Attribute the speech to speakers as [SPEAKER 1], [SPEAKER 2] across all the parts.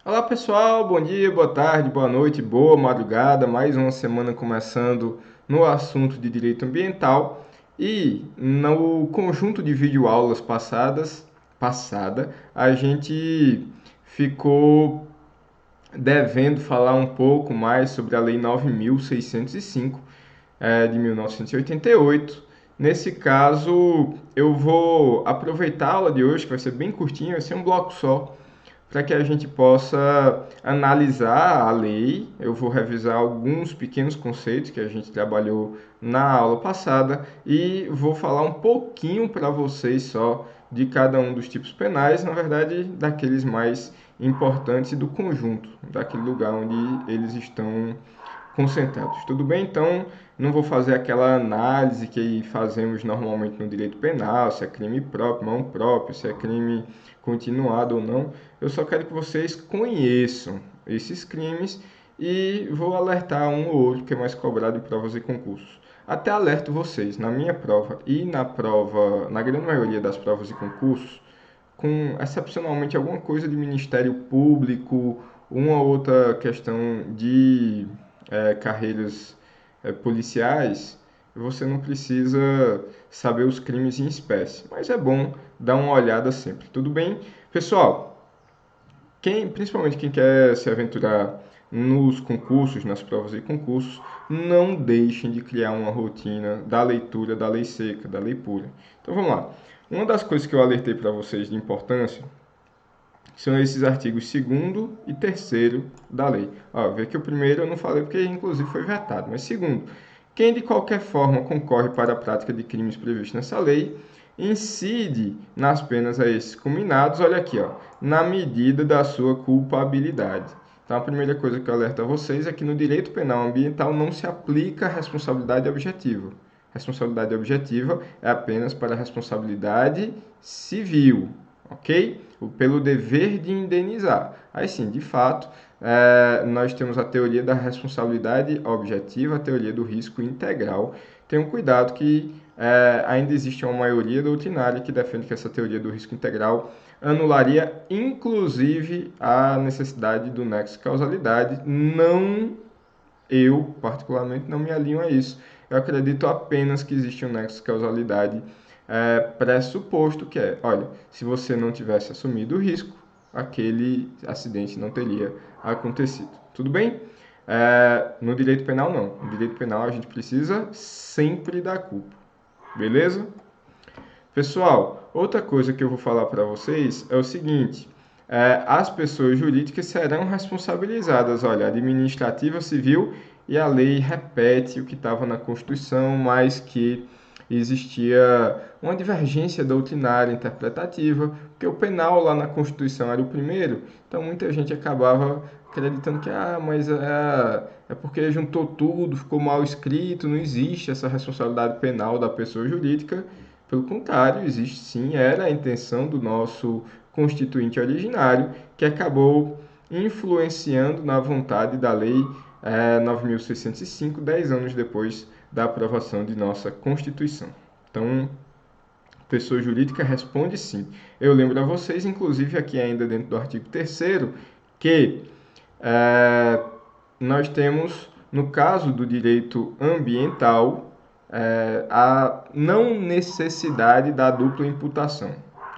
[SPEAKER 1] Olá pessoal, bom dia, boa tarde, boa noite, boa madrugada. Mais uma semana começando no assunto de direito ambiental e no conjunto de videoaulas passada a gente ficou devendo falar um pouco mais sobre a Lei 9.605 de 1988. Nesse caso, eu vou aproveitar a aula de hoje, que vai ser bem curtinha, vai ser um bloco só, para que a gente possa analisar a lei. Eu vou revisar alguns pequenos conceitos que a gente trabalhou na aula passada e vou falar um pouquinho para vocês só de cada um dos tipos penais, na verdade, daqueles mais importantes do conjunto, daquele lugar onde eles estão concentrados. Tudo bem? Então, não vou fazer aquela análise que fazemos normalmente no direito penal, se é crime próprio, não próprio, se é crime continuado ou não. Eu só quero que vocês conheçam esses crimes e vou alertar um ou outro que é mais cobrado em provas e concursos. Até alerto vocês, na minha prova e na prova, na grande maioria das provas e concursos, com excepcionalmente alguma coisa de Ministério Público, uma ou outra questão de carreiras policiais, você não precisa saber os crimes em espécie, mas é bom dar uma olhada sempre. Tudo bem? Pessoal, principalmente quem quer se aventurar nos concursos, nas provas e concursos, não deixem de criar uma rotina da leitura da lei seca, da lei pura. Então vamos lá. Uma das coisas que eu alertei para vocês de importância são esses artigos 2º e 3º da lei. Vê que o primeiro eu não falei porque inclusive foi vetado, mas segundo, quem de qualquer forma concorre para a prática de crimes previstos nessa lei incide nas penas a esses combinados, olha aqui, na medida da sua culpabilidade. Então, a primeira coisa que eu alerto a vocês é que no direito penal ambiental não se aplica a responsabilidade objetiva. Responsabilidade objetiva é apenas para a responsabilidade civil, ok? Pelo dever de indenizar. Aí sim, de fato, nós temos a teoria da responsabilidade objetiva, a teoria do risco integral. Tenham cuidado que ainda existe uma maioria doutrinária que defende que essa teoria do risco integral anularia, inclusive, a necessidade do nexo de causalidade. Não, eu, particularmente, não me alinho a isso. Eu acredito apenas que existe um nexo de causalidade pressuposto que olha, se você não tivesse assumido o risco, aquele acidente não teria acontecido. Tudo bem? No direito penal, não. No direito penal, a gente precisa sempre da culpa. Beleza? Pessoal, outra coisa que eu vou falar para vocês é o seguinte: as pessoas jurídicas serão responsabilizadas, olha, administrativa, civil, e a lei repete o que estava na Constituição, mas que existia uma divergência doutrinária interpretativa, porque o penal lá na Constituição era o primeiro, então muita gente acabava acreditando que mas é porque juntou tudo, ficou mal escrito, não existe essa responsabilidade penal da pessoa jurídica. Pelo contrário, existe sim, era a intenção do nosso constituinte originário, que acabou influenciando na vontade da Lei 9.605, 10 anos depois da aprovação de nossa Constituição. Então, pessoa jurídica responde sim. Eu lembro a vocês, inclusive aqui ainda dentro do artigo 3º, que nós temos, no caso do direito ambiental, a não necessidade da dupla imputação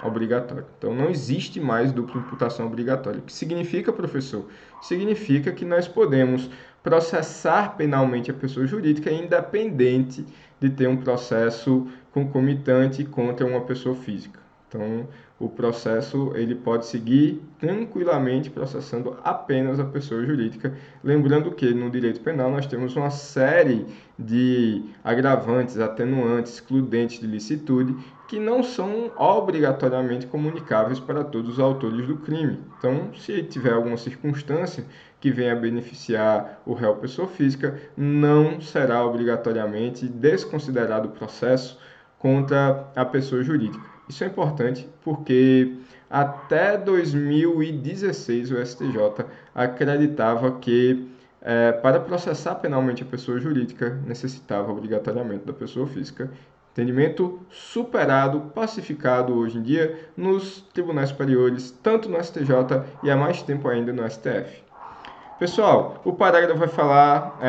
[SPEAKER 1] obrigatória. Então, não existe mais dupla imputação obrigatória. O que significa, professor? Significa que nós podemos processar penalmente a pessoa jurídica independente de ter um processo concomitante contra uma pessoa física. Então, o processo ele pode seguir tranquilamente processando apenas a pessoa jurídica. Lembrando que no direito penal nós temos uma série de agravantes, atenuantes, excludentes de licitude que não são obrigatoriamente comunicáveis para todos os autores do crime. Então, se tiver alguma circunstância que venha a beneficiar o réu pessoa física, não será obrigatoriamente desconsiderado o processo contra a pessoa jurídica. Isso é importante porque até 2016 o STJ acreditava que para processar penalmente a pessoa jurídica necessitava obrigatoriamente da pessoa física. Entendimento superado, pacificado hoje em dia nos tribunais superiores, tanto no STJ e há mais tempo ainda no STF. Pessoal, o parágrafo vai falar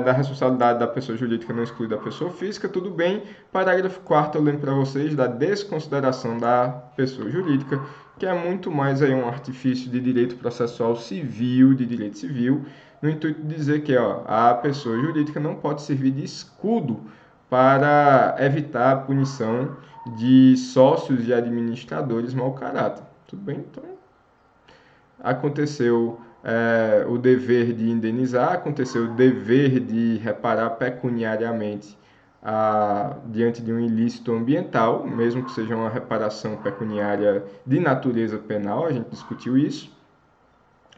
[SPEAKER 1] da responsabilidade da pessoa jurídica não excluída da pessoa física, tudo bem. Parágrafo 4º eu lembro para vocês da desconsideração da pessoa jurídica, que é muito mais aí um artifício de direito processual civil, de direito civil, no intuito de dizer que a pessoa jurídica não pode servir de escudo para evitar a punição de sócios e administradores mau caráter. Tudo bem? Então, aconteceu o dever de indenizar, aconteceu o dever de reparar pecuniariamente diante de um ilícito ambiental, mesmo que seja uma reparação pecuniária de natureza penal, a gente discutiu isso.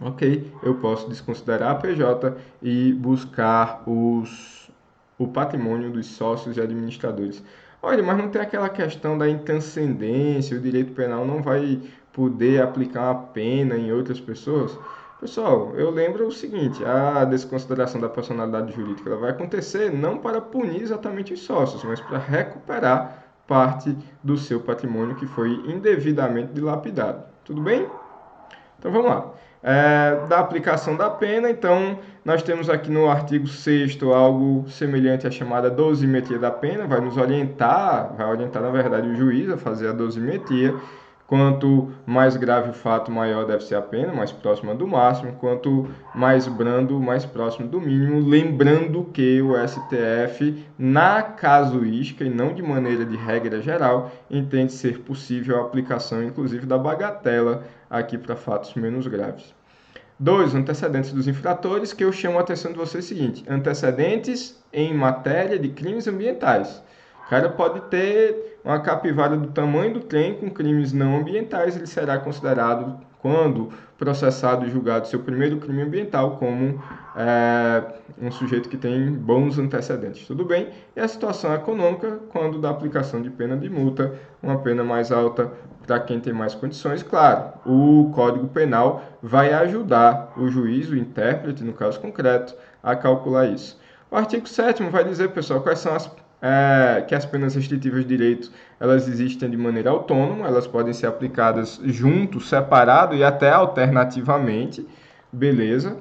[SPEAKER 1] Ok, eu posso desconsiderar a PJ e buscar o patrimônio dos sócios e administradores. Olha, mas não tem aquela questão da intranscendência, o direito penal não vai poder aplicar uma pena em outras pessoas? Pessoal, eu lembro o seguinte, a desconsideração da personalidade jurídica ela vai acontecer não para punir exatamente os sócios, mas para recuperar parte do seu patrimônio que foi indevidamente dilapidado. Tudo bem? Então vamos lá. Da aplicação da pena, então nós temos aqui no artigo 6º algo semelhante à chamada dosimetria da pena, vai orientar na verdade o juiz a fazer a dosimetria. Quanto mais grave o fato, maior deve ser a pena, mais próxima do máximo. Quanto mais brando, mais próximo do mínimo. Lembrando que o STF, na casuística e não de maneira de regra geral, entende ser possível a aplicação, inclusive, da bagatela aqui para fatos menos graves. 2. Antecedentes dos infratores, que eu chamo a atenção de vocês seguinte: antecedentes em matéria de crimes ambientais. O cara pode ter uma capivara do tamanho do trem com crimes não ambientais, ele será considerado, quando processado e julgado seu primeiro crime ambiental, como um sujeito que tem bons antecedentes. Tudo bem? E a situação econômica, quando da aplicação de pena de multa, uma pena mais alta para quem tem mais condições. Claro, o Código Penal vai ajudar o juiz, o intérprete, no caso concreto, a calcular isso. O artigo 7º vai dizer, pessoal, quais são que as penas restritivas de direito elas existem de maneira autônoma, elas podem ser aplicadas junto, separado e até alternativamente, beleza?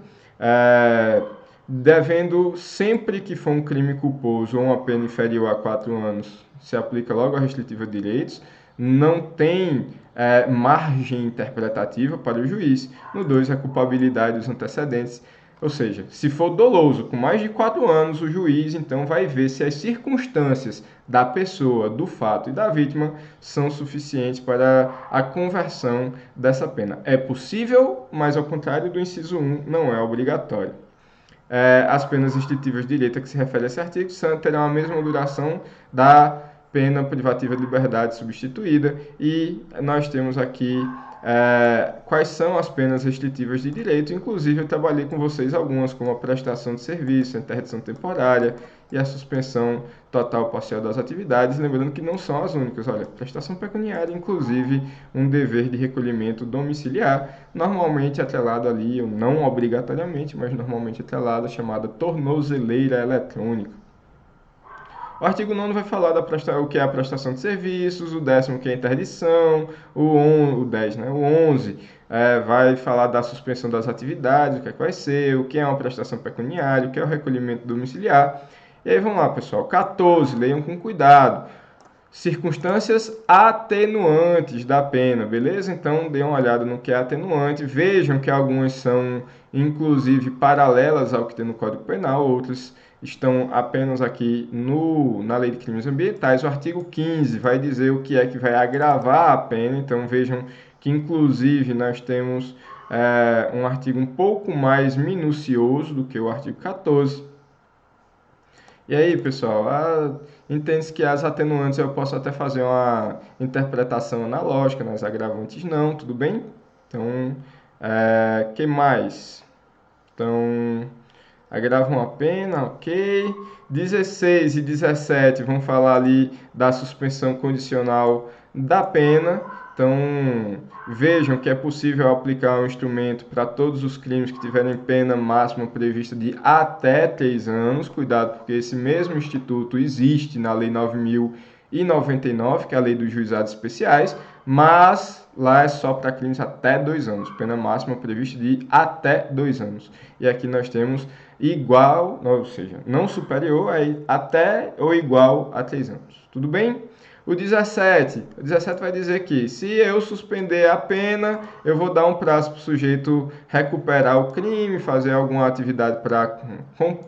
[SPEAKER 1] Devendo, sempre que for um crime culposo ou uma pena inferior a 4 anos, se aplica logo a restritiva de direitos, não tem margem interpretativa para o juiz. No 2, a culpabilidade dos antecedentes. Ou seja, se for doloso com mais de 4 anos, o juiz então vai ver se as circunstâncias da pessoa, do fato e da vítima são suficientes para a conversão dessa pena. É possível, mas ao contrário do inciso 1, não é obrigatório. As penas restritivas de direito a que se refere a esse artigo terão a mesma duração da pena privativa de liberdade substituída, e nós temos aqui quais são as penas restritivas de direito. Inclusive eu trabalhei com vocês algumas, como a prestação de serviço, a interdição temporária e a suspensão total ou parcial das atividades, lembrando que não são as únicas. Olha, prestação pecuniária, inclusive um dever de recolhimento domiciliar, normalmente atrelado ali, ou não obrigatoriamente, mas normalmente atrelado, chamada tornozeleira eletrônica. O artigo 9º vai falar o que é a prestação de serviços, o 10º que é a interdição, o 10, né? O 11 vai falar da suspensão das atividades, o que vai ser, o que é uma prestação pecuniária, o que é o recolhimento domiciliar. E aí vamos lá, pessoal. 14, leiam com cuidado. Circunstâncias atenuantes da pena, beleza? Então, dê uma olhada no que é atenuante. Vejam que algumas são, inclusive, paralelas ao que tem no Código Penal, outras estão apenas aqui na Lei de Crimes Ambientais. O artigo 15 vai dizer o que é que vai agravar a pena. Então, vejam que, inclusive, nós temos um artigo um pouco mais minucioso do que o artigo 14. E aí, pessoal, entende-se que as atenuantes eu posso até fazer uma interpretação analógica, nas agravantes não, tudo bem? Então, que mais? Então, agravam a pena, ok. 16 e 17 vão falar ali da suspensão condicional da pena. Então, vejam que é possível aplicar um instrumento para todos os crimes que tiverem pena máxima prevista de até 3 anos. Cuidado, porque esse mesmo instituto existe na Lei 9.000 e 99, que é a lei dos juizados especiais, mas lá é só para crimes até 2 anos, pena máxima prevista de até 2 anos. E aqui nós temos igual, ou seja, não superior, até ou igual a 3 anos. Tudo bem? O 17 vai dizer que se eu suspender a pena, eu vou dar um prazo para o sujeito recuperar o crime, fazer alguma atividade para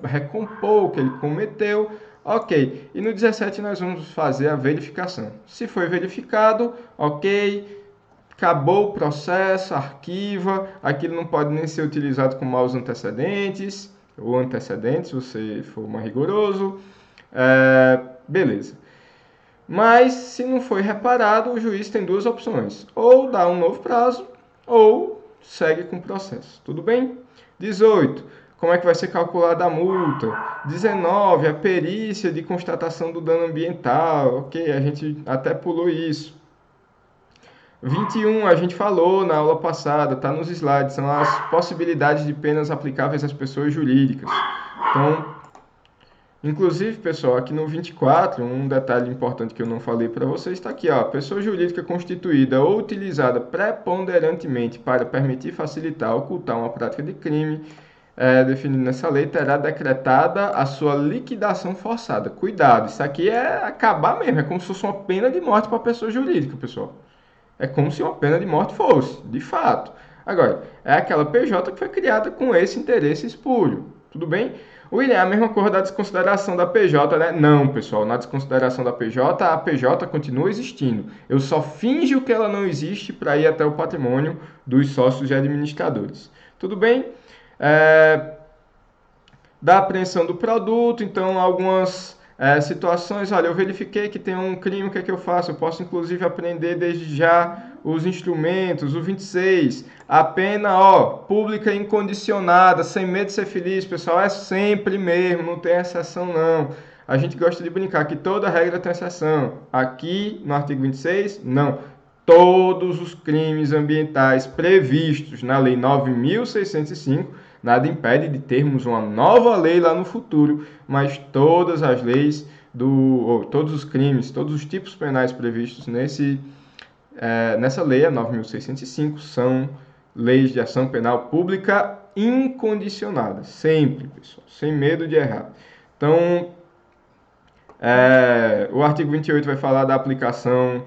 [SPEAKER 1] recompor o que ele cometeu. Ok, e no 17 nós vamos fazer a verificação. Se foi verificado, ok, acabou o processo, arquiva, aquilo não pode nem ser utilizado com maus antecedentes, ou antecedentes, se você for mais rigoroso. Beleza. Mas, se não foi reparado, o juiz tem duas opções. Ou dá um novo prazo, ou segue com o processo. Tudo bem? 18. Como é que vai ser calculada a multa? 19. A perícia de constatação do dano ambiental. Ok, a gente até pulou isso. 21, a gente falou na aula passada, está nos slides, são as possibilidades de penas aplicáveis às pessoas jurídicas. Então, inclusive, pessoal, aqui no 24, um detalhe importante que eu não falei para vocês está aqui, ó, pessoa jurídica constituída ou utilizada preponderantemente para permitir, facilitar, ocultar uma prática de crime, definido nessa lei, terá decretada a sua liquidação forçada. Cuidado, isso aqui é acabar mesmo, é como se fosse uma pena de morte para a pessoa jurídica, pessoal. É como se uma pena de morte fosse, de fato. Agora, é aquela PJ que foi criada com esse interesse espúrio, tudo bem? William, é a mesma coisa da desconsideração da PJ, né? Não, pessoal, na desconsideração da PJ, a PJ continua existindo. Eu só finjo que ela não existe para ir até o patrimônio dos sócios e administradores. Tudo bem? Da apreensão do produto, então algumas situações, olha, eu verifiquei que tem um crime, o que é que eu faço? Eu posso inclusive apreender desde já os instrumentos, o 26, a pena, pública incondicionada, sem medo de ser feliz, pessoal, é sempre mesmo, não tem exceção não. A gente gosta de brincar que toda regra tem exceção. Aqui, no artigo 26, não. Todos os crimes ambientais previstos na Lei 9.605, nada impede de termos uma nova lei lá no futuro, mas todas as leis, todos os crimes, todos os tipos penais previstos nessa lei, a 9.605, são leis de ação penal pública incondicionada. Sempre, pessoal, sem medo de errar. Então, o artigo 28 vai falar da aplicação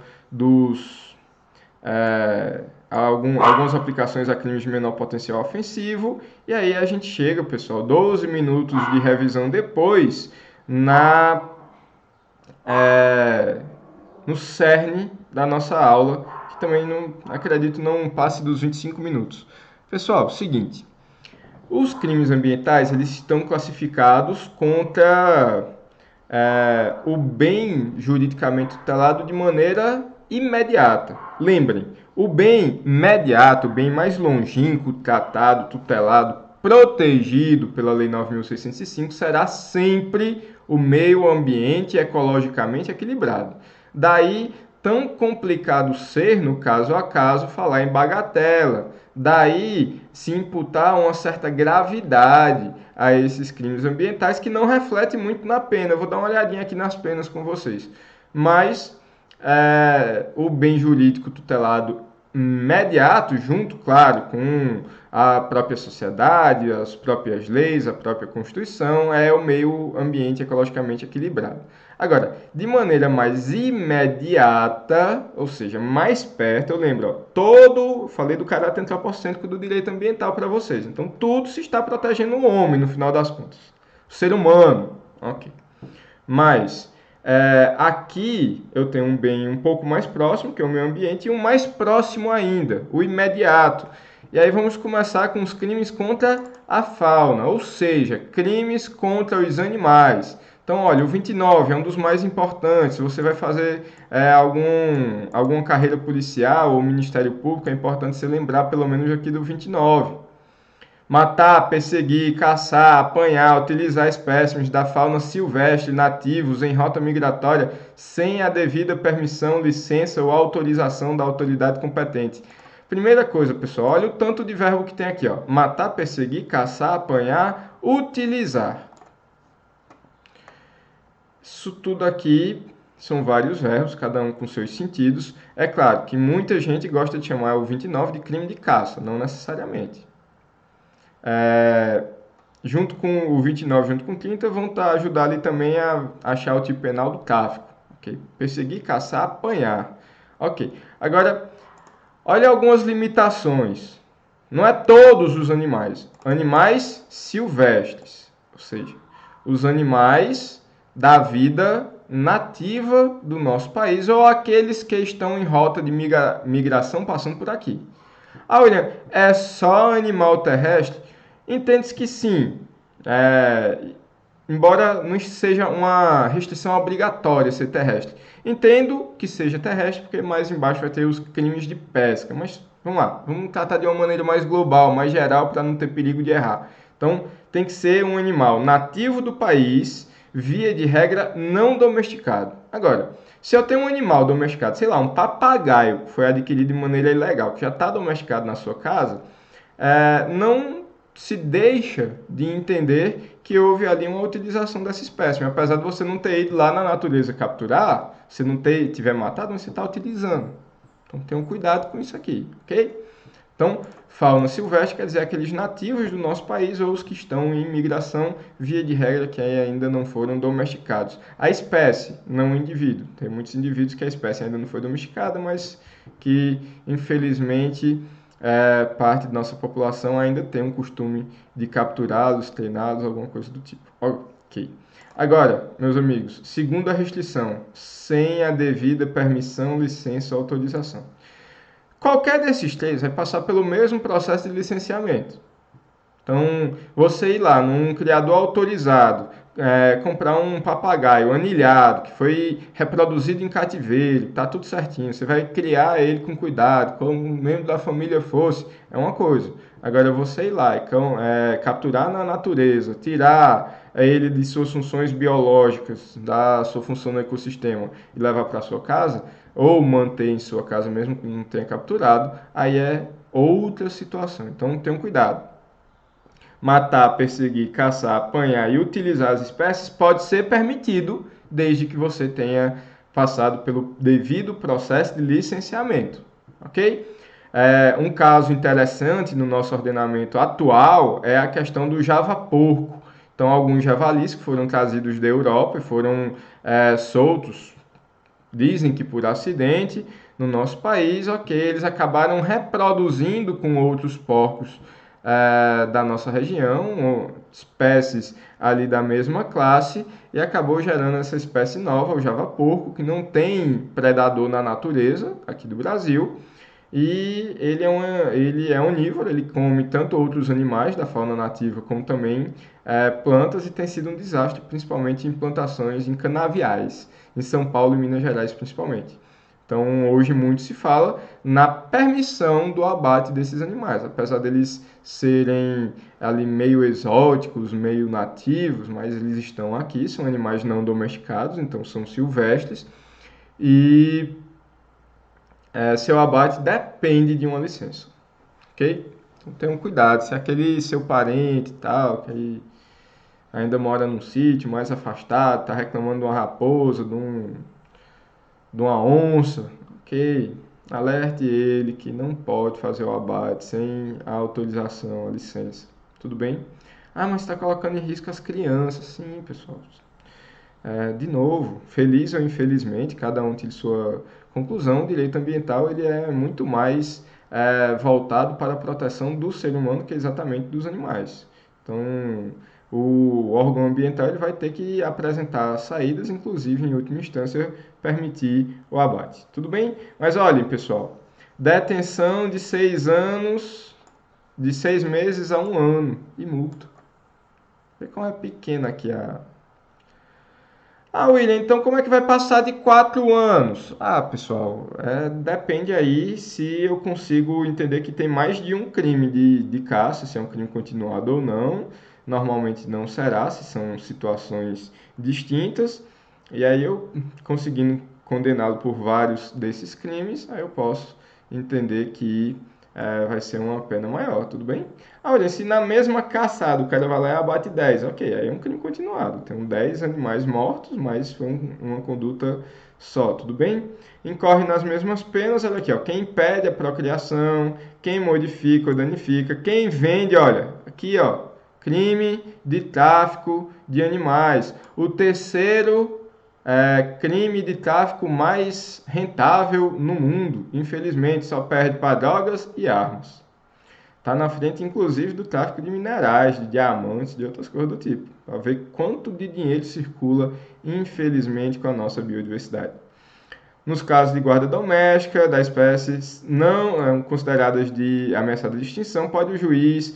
[SPEAKER 1] algumas aplicações a crimes de menor potencial ofensivo, e aí a gente chega, pessoal, 12 minutos de revisão depois, no cerne da nossa aula, que também acredito não passe dos 25 minutos. Pessoal, seguinte, os crimes ambientais eles estão classificados contra o bem juridicamente tutelado de maneira imediata. Lembrem, o bem imediato, o bem mais longínquo, tratado, tutelado, protegido pela Lei 9.605 será sempre o meio ambiente ecologicamente equilibrado. Daí, tão complicado ser, no caso a caso, falar em bagatela. Daí, se imputar uma certa gravidade a esses crimes ambientais que não reflete muito na pena. Eu vou dar uma olhadinha aqui nas penas com vocês. Mas o bem jurídico tutelado imediato, junto, claro, com a própria sociedade, as próprias leis, a própria Constituição, é o meio ambiente ecologicamente equilibrado. Agora, de maneira mais imediata, ou seja, mais perto, eu lembro, falei do caráter antropocêntrico do direito ambiental para vocês. Então, tudo se está protegendo o homem, no final das contas. O ser humano, ok. Mas, aqui eu tenho um bem um pouco mais próximo, que é o meio ambiente, e um mais próximo ainda, o imediato. E aí vamos começar com os crimes contra a fauna, ou seja, crimes contra os animais. Então, olha, o 29 é um dos mais importantes. Se você vai fazer alguma carreira policial ou Ministério Público, é importante você lembrar pelo menos aqui do 29. Matar, perseguir, caçar, apanhar, utilizar espécimes da fauna silvestre nativos em rota migratória sem a devida permissão, licença ou autorização da autoridade competente. Primeira coisa, pessoal, olha o tanto de verbo que tem aqui, ó. Matar, perseguir, caçar, apanhar, utilizar. Isso tudo aqui são vários verbos, cada um com seus sentidos. É claro que muita gente gosta de chamar o 29 de crime de caça, não necessariamente. Junto com o 29, junto com o 30, vão ajudar ali também a achar o tipo penal do tráfico. Okay? Perseguir, caçar, apanhar. Ok. Agora, olha algumas limitações. Não é todos os animais. Animais silvestres, ou seja, os animais da vida nativa do nosso país ou aqueles que estão em rota de migração passando por aqui. Ah, William, é só animal terrestre? Entende-se que sim. É, embora não seja uma restrição obrigatória ser terrestre. Entendo que seja terrestre, porque mais embaixo vai ter os crimes de pesca. Mas vamos lá, vamos tratar de uma maneira mais global, mais geral, para não ter perigo de errar. Então, tem que ser um animal nativo do país, via de regra não domesticado. Agora, se eu tenho um animal domesticado, sei lá, um papagaio que foi adquirido de maneira ilegal, que já está domesticado na sua casa, não se deixa de entender que houve ali uma utilização dessa espécie. Apesar de você não ter ido lá na natureza capturar, você não tiver matado, mas você está utilizando. Então tenham cuidado com isso aqui, ok? Então, fauna silvestre quer dizer aqueles nativos do nosso país ou os que estão em migração, via de regra, que ainda não foram domesticados. A espécie, não o indivíduo. Tem muitos indivíduos que a espécie ainda não foi domesticada, mas que, infelizmente, parte da nossa população ainda tem um costume de capturá-los, treiná-los, alguma coisa do tipo. Ok. Agora, meus amigos, segunda restrição, sem a devida permissão, licença ou autorização. Qualquer desses três vai passar pelo mesmo processo de licenciamento. Então, você ir lá num criador autorizado, comprar um papagaio anilhado, que foi reproduzido em cativeiro, tá tudo certinho. Você vai criar ele com cuidado, como um membro da família fosse, é uma coisa. Agora, você ir lá e capturar na natureza, tirar ele de suas funções biológicas, da sua função no ecossistema e levar para sua casa, ou manter em sua casa mesmo que não tenha capturado, aí é outra situação. Então, tenham cuidado. Matar, perseguir, caçar, apanhar e utilizar as espécies pode ser permitido desde que você tenha passado pelo devido processo de licenciamento, ok? Um caso interessante no nosso ordenamento atual é a questão do java-porco. Então, alguns javalis que foram trazidos da Europa e foram soltos, dizem que por acidente, no nosso país, ok, eles acabaram reproduzindo com outros porcos da nossa região, espécies ali da mesma classe, e acabou gerando essa espécie nova, o java-porco, que não tem predador na natureza, aqui do Brasil, e ele é onívoro, ele come tanto outros animais da fauna nativa, como também plantas, e tem sido um desastre, principalmente em plantações em canaviais, em São Paulo e Minas Gerais principalmente. Então, hoje muito se fala na permissão do abate desses animais, apesar deles serem ali meio exóticos, meio nativos, mas eles estão aqui, são animais não domesticados, então são silvestres, e seu abate depende de uma licença, ok? Então tenham cuidado, se é aquele seu parente e tal, que ainda mora num sítio mais afastado, está reclamando de uma raposa, de uma onça, ok? Alerte ele que não pode fazer o abate sem a autorização, a licença. Tudo bem? Ah, mas está colocando em risco as crianças. Sim, pessoal. De novo, feliz ou infelizmente, cada um tem sua conclusão. O direito ambiental ele é muito mais voltado para a proteção do ser humano que exatamente dos animais. Então, o órgão ambiental ele vai ter que apresentar saídas, inclusive, em última instância, permitir o abate. Tudo bem? Mas olhem, pessoal, detenção de 6 anos, de 6 meses a 1 ano e multa. Vê como é pequena aqui a... Ah, William, então como é que vai passar de 4 anos? Ah, pessoal, depende aí se eu consigo entender que tem mais de um crime de caça, se é um crime continuado ou não. Normalmente não será, se são situações distintas. E aí eu, conseguindo condená-lo por vários desses crimes, aí eu posso entender que vai ser uma pena maior, tudo bem? Olha, se na mesma caçada o cara vai lá e abate 10, ok, aí é um crime continuado. Tem 10 animais mortos, mas foi uma conduta só, tudo bem? Incorre nas mesmas penas, olha aqui, ó, quem impede a procriação, quem modifica ou danifica, quem vende, olha, aqui, ó, crime de tráfico de animais. O terceiro crime de tráfico mais rentável no mundo. Infelizmente, só perde para drogas e armas. Está na frente, inclusive, do tráfico de minerais, de diamantes, de outras coisas do tipo. Para ver quanto de dinheiro circula, infelizmente, com a nossa biodiversidade. Nos casos de guarda doméstica da espécies não consideradas de ameaçada de extinção, pode o juiz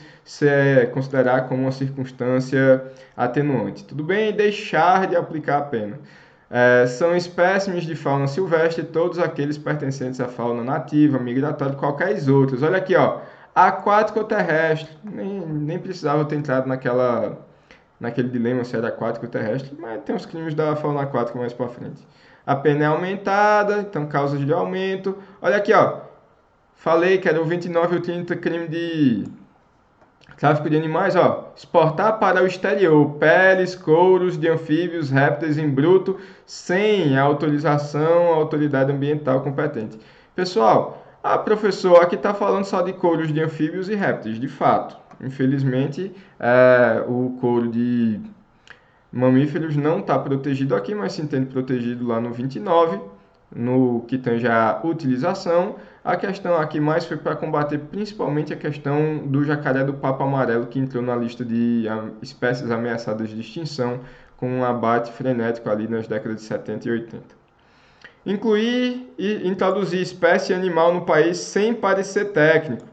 [SPEAKER 1] considerar como uma circunstância atenuante. Tudo bem? Deixar de aplicar a pena. São espécimes de fauna silvestre, todos aqueles pertencentes à fauna nativa, migratória, qualquer outros. Olha aqui, ó, aquático ou terrestre. Nem precisava ter entrado naquele dilema se era aquático ou terrestre, mas tem os crimes da fauna aquática mais para frente. A pena é aumentada, então causas de aumento. Olha aqui, ó. Falei que era o 29 e o 30 crime de tráfico de animais, ó. Exportar para o exterior peles, couros de anfíbios, répteis em bruto, sem a autorização à autoridade ambiental competente. Pessoal, professor, aqui está falando só de couros de anfíbios e répteis, de fato. Infelizmente, o couro de mamíferos não está protegido aqui, mas se entende protegido lá no 29, no que tange a utilização. A questão aqui mais foi para combater principalmente a questão do jacaré do papo amarelo, que entrou na lista de espécies ameaçadas de extinção, com um abate frenético ali nas décadas de 70 e 80. Incluir e introduzir espécie animal no país sem parecer técnico.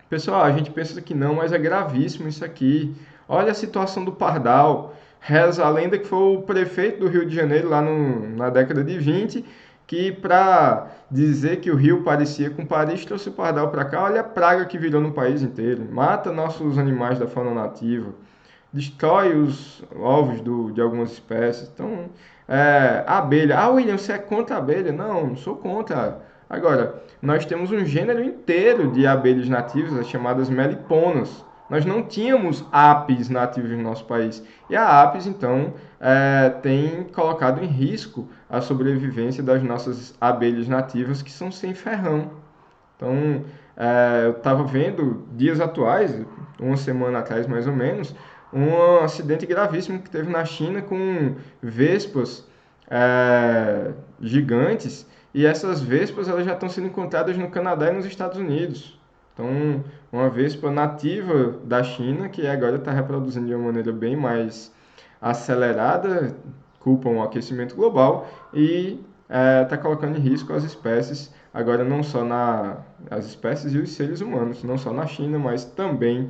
[SPEAKER 1] Pessoal, a gente pensa que não, mas é gravíssimo isso aqui. Olha a situação do pardal. Reza a lenda que foi o prefeito do Rio de Janeiro, lá na década de 20, que para dizer que o Rio parecia com Paris, trouxe o pardal para cá. Olha a praga que virou no país inteiro. Mata nossos animais da fauna nativa. Destrói os ovos de algumas espécies. Então, a abelha. William, você é contra a abelha? Não, não sou contra. Agora, nós temos um gênero inteiro de abelhas nativas, as chamadas meliponas. Nós não tínhamos apis nativos no nosso país. E a apis, então, tem colocado em risco a sobrevivência das nossas abelhas nativas, que são sem ferrão. Então, eu estava vendo, dias atuais, uma semana atrás mais ou menos, um acidente gravíssimo que teve na China com vespas gigantes, e essas vespas elas já estão sendo encontradas no Canadá e nos Estados Unidos. Então, uma vespa nativa da China, que agora está reproduzindo de uma maneira bem mais acelerada, culpam o aquecimento global e está colocando em risco as espécies, agora não só as espécies e os seres humanos, não só na China, mas também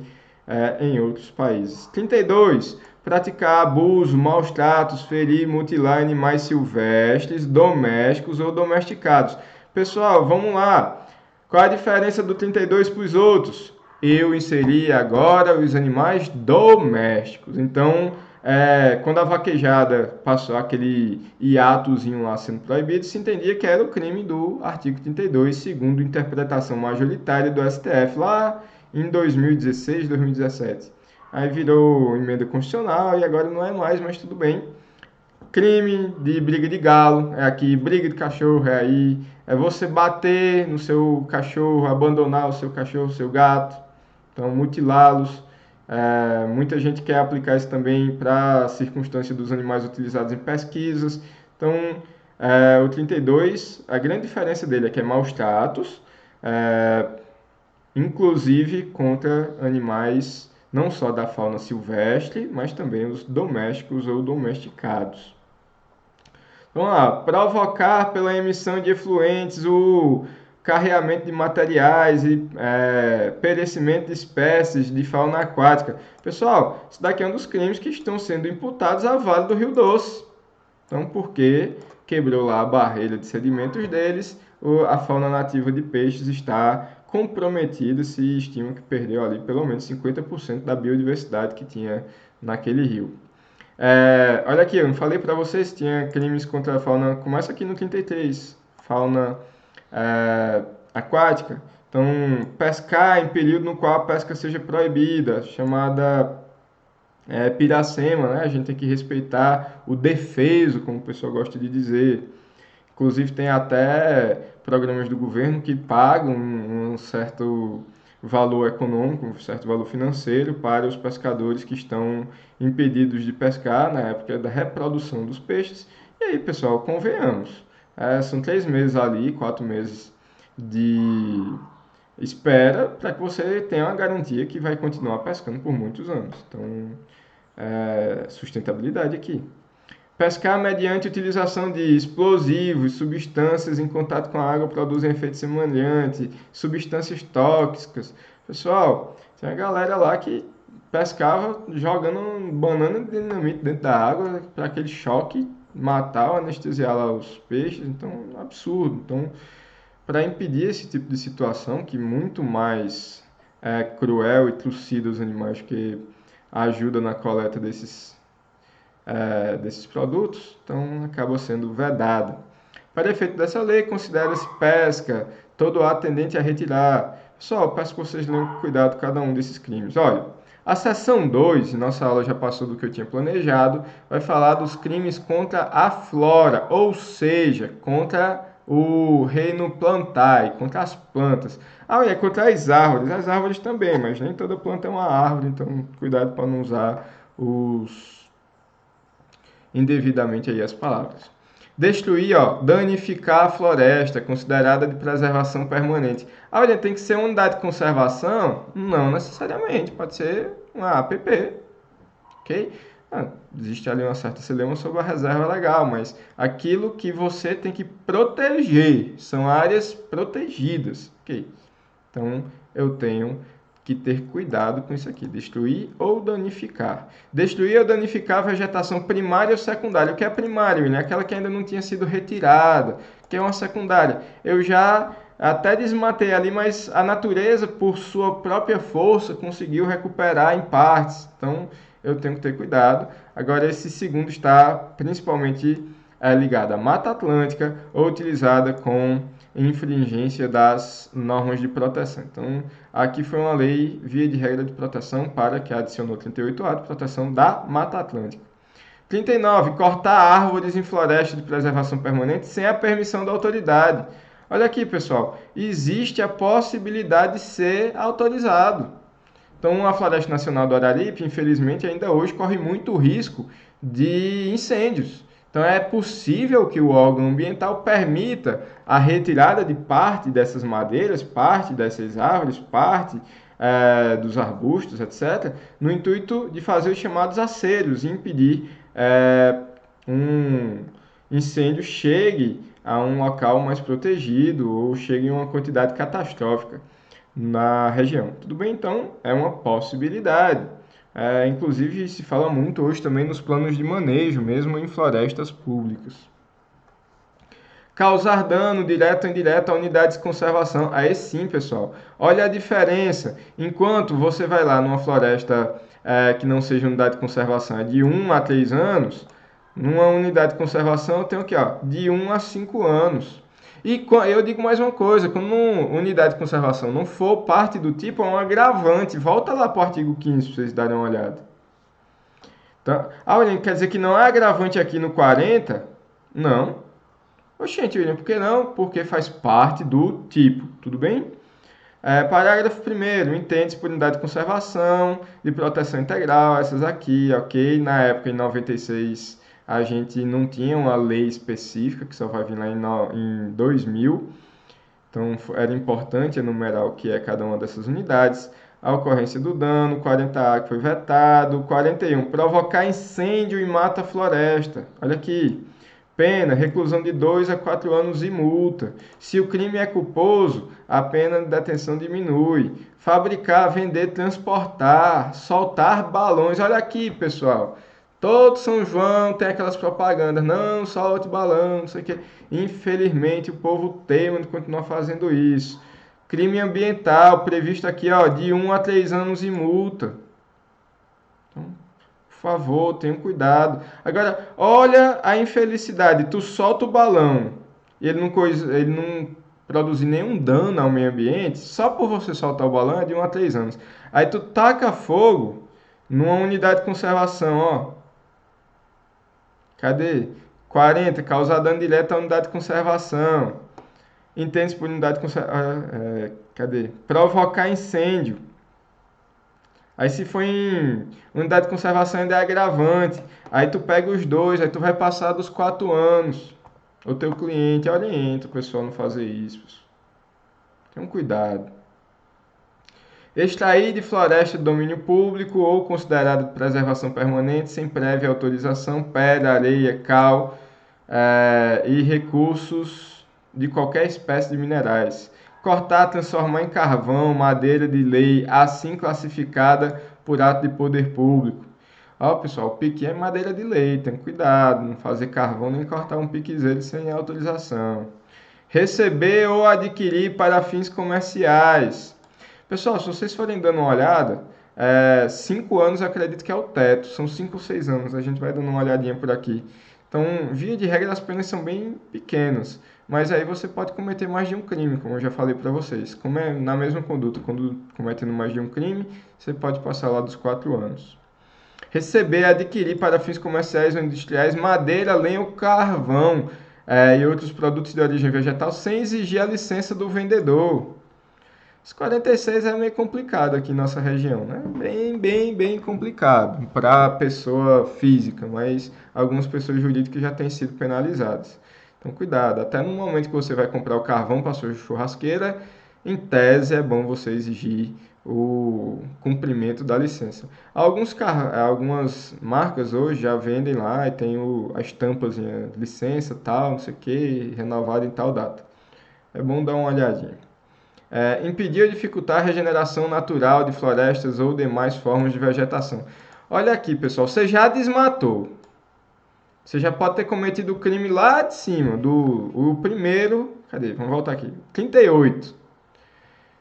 [SPEAKER 1] em outros países. 32. Praticar abuso, maus tratos, ferir, mutilar animais silvestres, domésticos ou domesticados. Pessoal, vamos lá. Qual a diferença do 32 para os outros? Eu inseri agora os animais domésticos. Então, quando a vaquejada passou aquele hiatozinho lá sendo proibido, se entendia que era o crime do artigo 32, segundo interpretação majoritária do STF lá em 2016, 2017. Aí virou emenda constitucional e agora não é mais, mas tudo bem. Crime de briga de galo, é aqui, briga de cachorro, é aí. É você bater no seu cachorro, abandonar o seu cachorro, o seu gato. Então, mutilá-los. Muita gente quer aplicar isso também para a circunstância dos animais utilizados em pesquisas. Então, o 32, a grande diferença dele é que é maus tratos, inclusive contra animais não só da fauna silvestre, mas também os domésticos ou domesticados. Vamos lá, provocar pela emissão de efluentes o carreamento de materiais e perecimento de espécies de fauna aquática. Pessoal, isso daqui é um dos crimes que estão sendo imputados à Vale do Rio Doce. Então, porque quebrou lá a barreira de sedimentos deles, a fauna nativa de peixes está comprometida, se estima que perdeu ali pelo menos 50% da biodiversidade que tinha naquele rio. Olha aqui, eu não falei para vocês, tinha crimes contra a fauna, começa aqui no 33, fauna aquática, Então, pescar em período no qual a pesca seja proibida, chamada piracema, né? A gente tem que respeitar o defeso, como o pessoal gosta de dizer. Inclusive, tem até programas do governo que pagam um certo valor econômico, um certo valor financeiro para os pescadores que estão impedidos de pescar na época da reprodução dos peixes. E aí, pessoal, convenhamos, são 3 meses ali, 4 meses de espera para que você tenha uma garantia que vai continuar pescando por muitos anos. Então, sustentabilidade aqui. Pescar mediante utilização de explosivos, substâncias em contato com a água produzem efeito semelhante, substâncias tóxicas. Pessoal, tem a galera lá que pescava jogando banana de dinamite dentro da água para aquele choque matar ou anestesiar lá os peixes. Então, absurdo. Então, para impedir esse tipo de situação, que muito mais cruel e trucida os animais que ajuda na coleta desses produtos, então acaba sendo vedado. Para efeito dessa lei, considera-se pesca todo ato tendente a retirar. Pessoal, peço que vocês leiam com cuidado cada um desses crimes. Olha, a seção 2, nossa aula já passou do que eu tinha planejado, vai falar dos crimes contra a flora, ou seja, contra o reino plantae, contra as plantas. Ah, é contra as árvores também, mas nem toda planta é uma árvore, então cuidado para não usar os indevidamente aí as palavras. Destruir, ó, danificar a floresta, considerada de preservação permanente. Ah, olha, tem que ser uma unidade de conservação? Não necessariamente, pode ser uma APP, ok? Existe ali uma certa celeuma sobre a reserva legal, mas aquilo que você tem que proteger são áreas protegidas, ok? Então, eu tenho que ter cuidado com isso aqui, destruir ou danificar. Destruir ou danificar a vegetação primária ou secundária. O que é primário? É aquela que ainda não tinha sido retirada, que é uma secundária. Eu já até desmatei ali, mas a natureza, por sua própria força, conseguiu recuperar em partes. Então, eu tenho que ter cuidado. Agora, esse segundo está principalmente ligado à Mata Atlântica ou utilizada com infringência das normas de proteção. Então, aqui foi uma lei, via de regra de proteção, para que adicionou 38A de proteção da Mata Atlântica. 39. Cortar árvores em floresta de preservação permanente sem a permissão da autoridade. Olha aqui, pessoal, existe a possibilidade de ser autorizado. Então, a Floresta Nacional do Araripe, infelizmente, ainda hoje corre muito risco de incêndios. Então, é possível que o órgão ambiental permita a retirada de parte dessas madeiras, parte dessas árvores, parte dos arbustos, etc., no intuito de fazer os chamados aceiros e impedir um incêndio chegue a um local mais protegido ou chegue em uma quantidade catastrófica na região. Tudo bem? Então, é uma possibilidade. Inclusive, se fala muito hoje também nos planos de manejo, mesmo em florestas públicas. Causar dano direto ou indireto a unidades de conservação. Aí sim, pessoal. Olha a diferença. Enquanto você vai lá numa floresta que não seja unidade de conservação, é de 1 a 3 anos, numa unidade de conservação eu tenho aqui, ó, de 1 a 5 anos. E eu digo mais uma coisa, quando uma unidade de conservação não for parte do tipo, é um agravante. Volta lá para o artigo 15 para vocês darem uma olhada. Então, William, quer dizer que não é agravante aqui no 40? Não. Oxente, William, por que não? Porque faz parte do tipo, tudo bem? Parágrafo 1º, entende-se por unidade de conservação, de proteção integral, essas aqui, ok? Na época, em 96, a gente não tinha uma lei específica, que só vai vir lá em 2000. Então, era importante enumerar o que é cada uma dessas unidades. A ocorrência do dano, 40A que foi vetado. 41, provocar incêndio e mata-floresta. Olha aqui. Pena, reclusão de 2 a 4 anos e multa. Se o crime é culposo, a pena de detenção diminui. Fabricar, vender, transportar, soltar balões. Olha aqui, pessoal. Todo São João tem aquelas propagandas. Não solte balão, não sei o quê. Infelizmente, o povo teima de continuar fazendo isso. Crime ambiental, previsto aqui, ó, de 1 a 3 anos e multa. Então, por favor, tenham cuidado. Agora, olha a infelicidade. Tu solta o balão e ele não produzir nenhum dano ao meio ambiente, só por você soltar o balão é de 1 a 3 anos. Aí tu taca fogo numa unidade de conservação, ó. Cadê? 40, causar dano direto à unidade de conservação. Entende-se por unidade de conservação. Cadê? Provocar incêndio. Aí se for em unidade de conservação ainda é agravante. Aí tu pega os dois, aí tu vai passar dos 4 anos. O teu cliente orienta o pessoal a não fazer isso. Pessoal. Tenham cuidado. Extrair de floresta de domínio público ou considerada de preservação permanente sem prévia autorização, pedra, areia, cal e recursos de qualquer espécie de minerais. Cortar, transformar em carvão, madeira de lei, assim classificada por ato de poder público. Ó, pessoal, o pique é madeira de lei, tem cuidado, não fazer carvão nem cortar um piquezeiro sem autorização. Receber ou adquirir para fins comerciais. Pessoal, se vocês forem dando uma olhada, 5 anos eu acredito que é o teto, são 5 ou 6 anos, a gente vai dando uma olhadinha por aqui. Então, via de regra, as penas são bem pequenas, mas aí você pode cometer mais de um crime, como eu já falei para vocês. Como é na mesma conduta, quando cometendo mais de um crime, você pode passar lá dos 4 anos. Receber, adquirir para fins comerciais ou industriais madeira, lenha ou carvão e outros produtos de origem vegetal sem exigir a licença do vendedor. Os 46 é meio complicado aqui em nossa região, né? Bem complicado para pessoa física, mas algumas pessoas jurídicas já têm sido penalizadas. Então, cuidado. Até no momento que você vai comprar o carvão para a sua churrasqueira, em tese é bom você exigir o cumprimento da licença. Algumas marcas hoje já vendem lá e tem as tampas, licença, tal, não sei o que, renovado em tal data. É bom dar uma olhadinha. Impedir ou dificultar a regeneração natural de florestas ou demais formas de vegetação. Olha aqui, pessoal, você já desmatou. Você já pode ter cometido o crime lá de cima, o primeiro, cadê? Vamos voltar aqui. 38.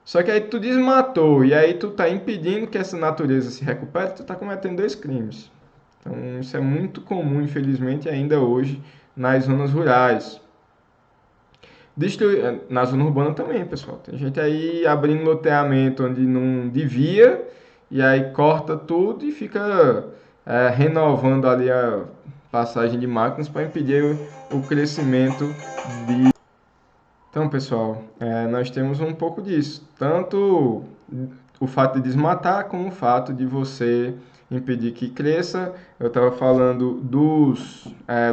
[SPEAKER 1] Só que aí tu desmatou e aí tu tá impedindo que essa natureza se recupere, tu tá cometendo 2 crimes. Então isso é muito comum, infelizmente, ainda hoje nas zonas rurais. Na zona urbana também, pessoal. Tem gente aí abrindo loteamento onde não devia e aí corta tudo e fica renovando ali a passagem de máquinas para impedir o crescimento de... Então, pessoal, nós temos um pouco disso. Tanto o fato de desmatar como o fato de você impedir que cresça. Eu estava falando dos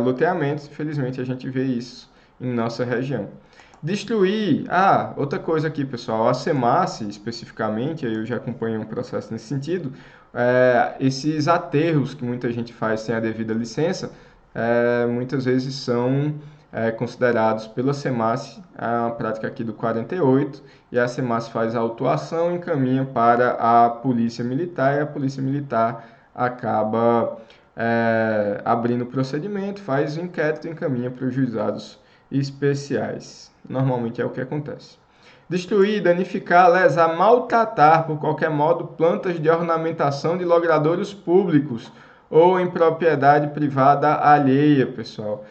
[SPEAKER 1] loteamentos. Infelizmente, a gente vê isso em nossa região. Destruir. Outra coisa aqui, pessoal. A SEMASSE, especificamente, eu já acompanhei um processo nesse sentido. Esses aterros que muita gente faz sem a devida licença, muitas vezes são considerados pela SEMASSE, a prática aqui do 48, e a SEMASSE faz a autuação e encaminha para a Polícia Militar, e a Polícia Militar acaba abrindo o procedimento, faz o inquérito e encaminha para os juizados especiais. Normalmente é o que acontece. Destruir, danificar, lesar, maltratar por qualquer modo plantas de ornamentação de logradouros públicos ou em propriedade privada alheia, pessoal.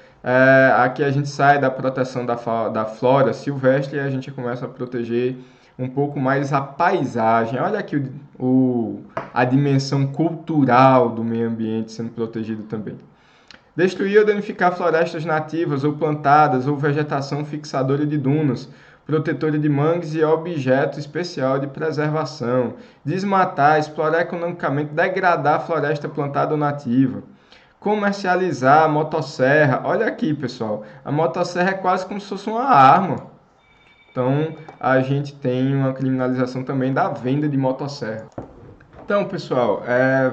[SPEAKER 1] Aqui a gente sai da proteção da flora silvestre e a gente começa a proteger um pouco mais a paisagem. Olha aqui a dimensão cultural do meio ambiente sendo protegido também. Destruir ou danificar florestas nativas ou plantadas ou vegetação fixadora de dunas, protetora de mangues e objeto especial de preservação. Desmatar, explorar economicamente, degradar a floresta plantada ou nativa. Comercializar a motosserra. Olha aqui, pessoal. A motosserra é quase como se fosse uma arma. Então, a gente tem uma criminalização também da venda de motosserra. Então, pessoal,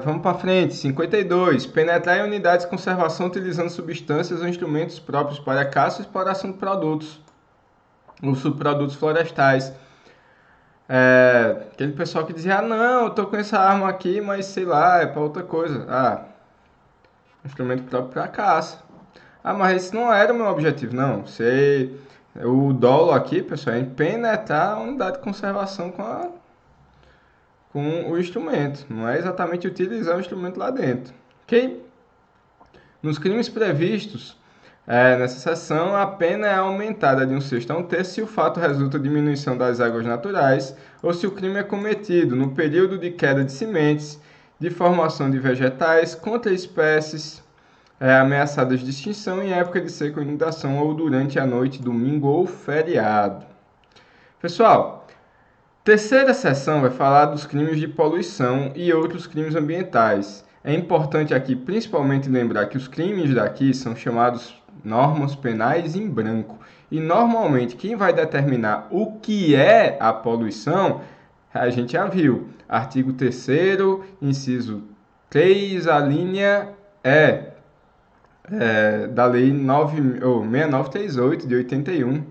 [SPEAKER 1] vamos para frente. 52. Penetrar em unidades de conservação utilizando substâncias ou instrumentos próprios para caça e exploração de produtos ou subprodutos florestais. Aquele pessoal que dizia, não, eu tô com essa arma aqui, mas sei lá, é para outra coisa. Instrumento próprio para caça. Mas esse não era o meu objetivo, não. O dolo aqui, pessoal, é penetrar a unidade de conservação com o instrumento. Não é exatamente utilizar o instrumento lá dentro. Ok? Nos crimes previstos Nessa seção, a pena é aumentada de 1/6 a 1/3 se o fato resulta de diminuição das águas naturais ou se o crime é cometido no período de queda de sementes, de formação de vegetais contra espécies ameaçadas de extinção em época de seca ou inundação ou durante a noite, domingo ou feriado. Pessoal, terceira seção vai falar dos crimes de poluição e outros crimes ambientais. É importante aqui principalmente lembrar que os crimes daqui são chamados normas penais em branco. E normalmente quem vai determinar o que é a poluição, a gente já viu. Artigo 3º, inciso 3, a linha da Lei 6938 de 81.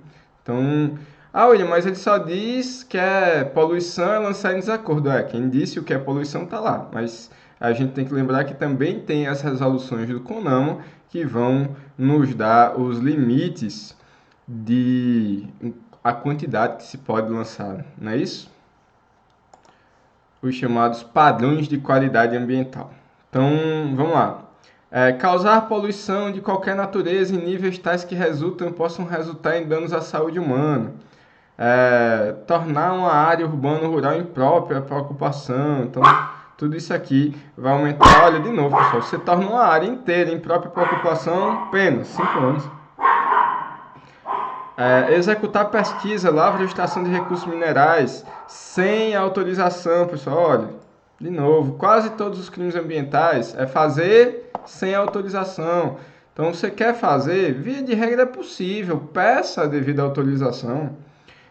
[SPEAKER 1] Então, William, mas ele só diz que é poluição é lançar em desacordo. Quem disse o que é poluição está lá. Mas a gente tem que lembrar que também tem as resoluções do CONAMA que vão nos dar os limites de a quantidade que se pode lançar, não é isso? Os chamados padrões de qualidade ambiental. Então, vamos lá. Causar poluição de qualquer natureza em níveis tais que possam resultar em danos à saúde humana. Tornar uma área urbana ou rural imprópria para ocupação. Então, tudo isso aqui vai aumentar. Olha, de novo, pessoal, você torna uma área inteira imprópria para ocupação, apenas 5 anos. Executar pesquisa, lavra e extração de recursos minerais sem autorização, pessoal. Olha, de novo, quase todos os crimes ambientais é fazer sem autorização. Então, você quer fazer, via de regra é possível, peça a devida autorização.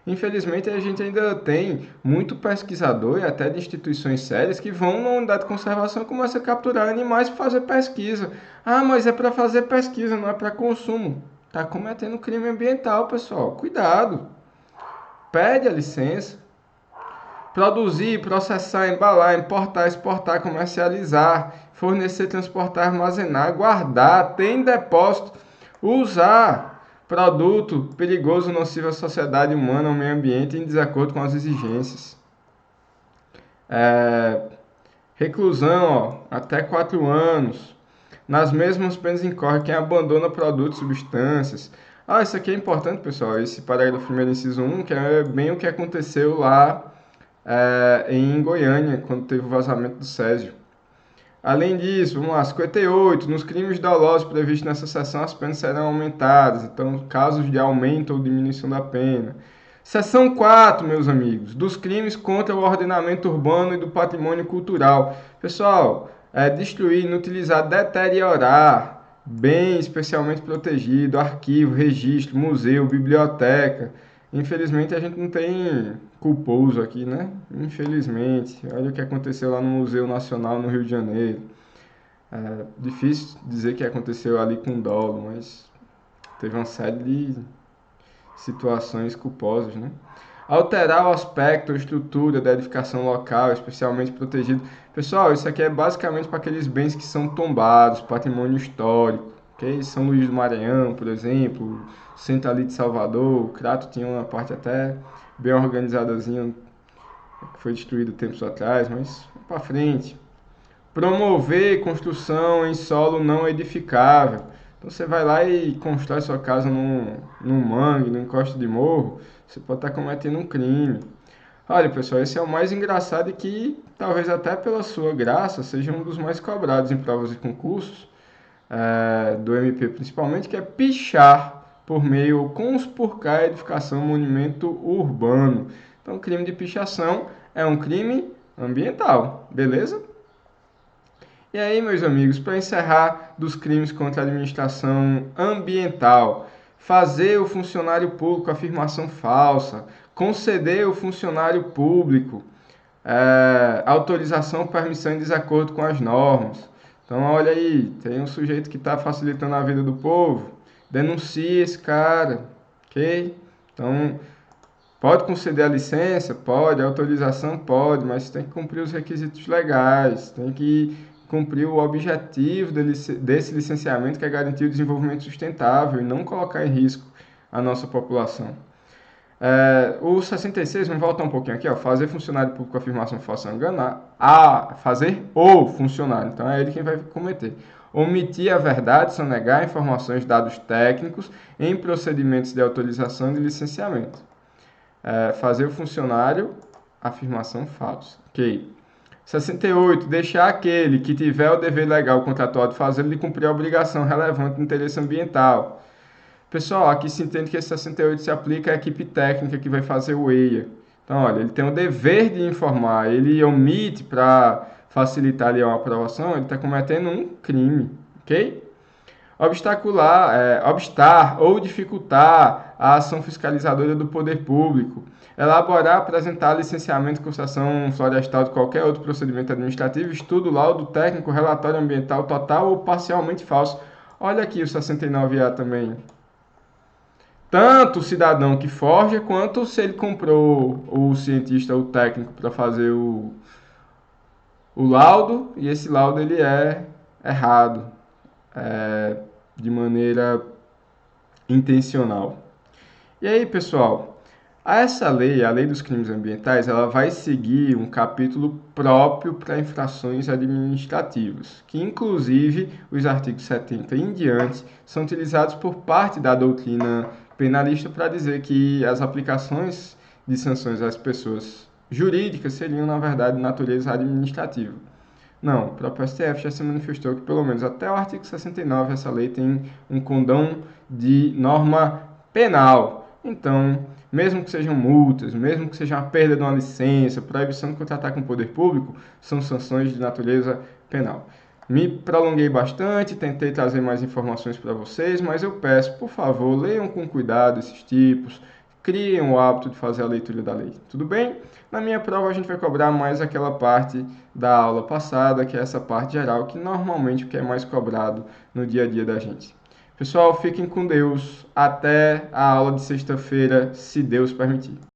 [SPEAKER 1] Infelizmente, a gente ainda tem muito pesquisador e até de instituições sérias que vão na unidade de conservação e começam a capturar animais para fazer pesquisa. Mas é para fazer pesquisa, não é para consumo. Está cometendo crime ambiental, pessoal. Cuidado. Pede a licença. Produzir, processar, embalar, importar, exportar, comercializar, fornecer, transportar, armazenar, guardar, ter em depósito, usar produto perigoso, nocivo à sociedade humana, ao meio ambiente, em desacordo com as exigências. Reclusão, até 4 anos. Nas mesmas penas incorre quem abandona produtos, substâncias. Isso aqui é importante, pessoal. Esse parágrafo primeiro, inciso 1, que é bem o que aconteceu lá em Goiânia, quando teve o vazamento do Césio. Além disso, vamos lá, 58, nos crimes dolosos previstos nessa seção, as penas serão aumentadas. Então, casos de aumento ou diminuição da pena. Seção 4, meus amigos, dos crimes contra o ordenamento urbano e do patrimônio cultural. Pessoal, destruir, inutilizar, deteriorar bem especialmente protegido, arquivo, registro, museu, biblioteca. Infelizmente, a gente não tem culposo aqui, né? Infelizmente. Olha o que aconteceu lá no Museu Nacional no Rio de Janeiro. Difícil dizer que aconteceu ali com dolo, mas teve uma série de situações culposas, né? Alterar o aspecto ou estrutura da edificação local, especialmente protegido. Pessoal, isso aqui é basicamente para aqueles bens que são tombados, patrimônio histórico, ok? São Luís do Maranhão, por exemplo, centro ali de Salvador, o Crato tinha uma parte até bem organizadazinha, que foi destruída tempos atrás, mas para frente. Promover construção em solo não edificável. Então você vai lá e constrói sua casa num mangue, num encosto de morro, você pode estar cometendo um crime. Olha, pessoal, esse é o mais engraçado e que, talvez até pela sua graça, seja um dos mais cobrados em provas e concursos, do MP principalmente, que é pichar por meio ou conspurcar a edificação monumento urbano. Então, crime de pichação é um crime ambiental, beleza? E aí, meus amigos, para encerrar dos crimes contra a administração ambiental, fazer o funcionário público afirmação falsa, conceder ao funcionário público autorização ou permissão em desacordo com as normas. Então, olha aí, tem um sujeito que está facilitando a vida do povo, denuncia esse cara, ok? Então, pode conceder a licença? Pode, a autorização? Pode, mas tem que cumprir os requisitos legais, tem que cumprir o objetivo desse licenciamento, que é garantir o desenvolvimento sustentável e não colocar em risco a nossa população. O 66, vamos voltar um pouquinho aqui, fazer funcionário público afirmação falsa enganar, fazer o funcionário, então é ele quem vai cometer. omitir a verdade, sonegar informações, dados técnicos em procedimentos de autorização e de licenciamento. Fazer o funcionário, afirmação falsa. Ok. 68. Deixar aquele que tiver o dever legal contratual de fazê-lo de cumprir a obrigação relevante do interesse ambiental. Pessoal, aqui se entende que esse 68 se aplica à equipe técnica que vai fazer o EIA. Então, olha, ele tem o dever de informar, ele omite para facilitar ali uma aprovação, ele está cometendo um crime, ok? Obstar ou dificultar a ação fiscalizadora do poder público. Elaborar, apresentar licenciamento, concessão florestal de qualquer outro procedimento administrativo, estudo, laudo técnico, relatório ambiental total ou parcialmente falso. Olha aqui o 69A também. Tanto o cidadão que forja, quanto se ele comprou o cientista, o técnico, para fazer o laudo, e esse laudo ele é errado, de maneira intencional. E aí, pessoal, essa lei, a Lei dos Crimes Ambientais, ela vai seguir um capítulo próprio para infrações administrativas, que inclusive os artigos 70 em diante são utilizados por parte da doutrina penalista para dizer que as aplicações de sanções às pessoas jurídicas seriam, na verdade, de natureza administrativa. Não, o próprio STF já se manifestou que, pelo menos até o artigo 69, essa lei tem um condão de norma penal. Então, mesmo que sejam multas, mesmo que seja a perda de uma licença, proibição de contratar com o poder público, são sanções de natureza penal. Me prolonguei bastante, tentei trazer mais informações para vocês, mas eu peço, por favor, leiam com cuidado esses tipos, criem o hábito de fazer a leitura da lei. Tudo bem? Na minha prova a gente vai cobrar mais aquela parte da aula passada, que é essa parte geral, que normalmente o que é mais cobrado no dia a dia da gente. Pessoal, fiquem com Deus. Até a aula de sexta-feira, se Deus permitir.